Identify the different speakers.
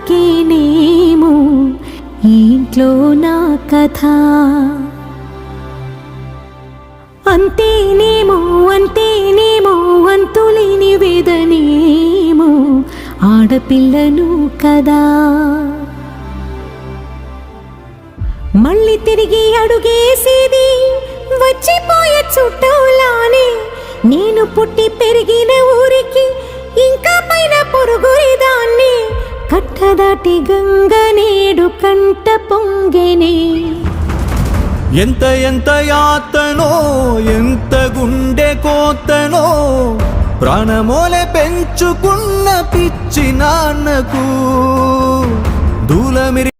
Speaker 1: నాకేనేమో ఈ ఇంట్లో నా కథ. అంతేనేమో అంతేనేమో అంతులేని వేదనేమో ఆడపిల్లను కదా. మళ్ళీ తిరిగి అడుగేసేది వచ్చిపోయే చుట్టూలానే. నేను పుట్టి పెరిగిన ఊరికి ఇంకా పైన పొరుగురిదాన్ని. కట్టదాటి గంగ నేడు కంట పొంగెనే.
Speaker 2: ఎంత ఎంత యాతనో ఎంత గుండె కోతనో ప్రాణమోలే పెంచుకున్న పిచ్చి నాన్నకు దూలమిరి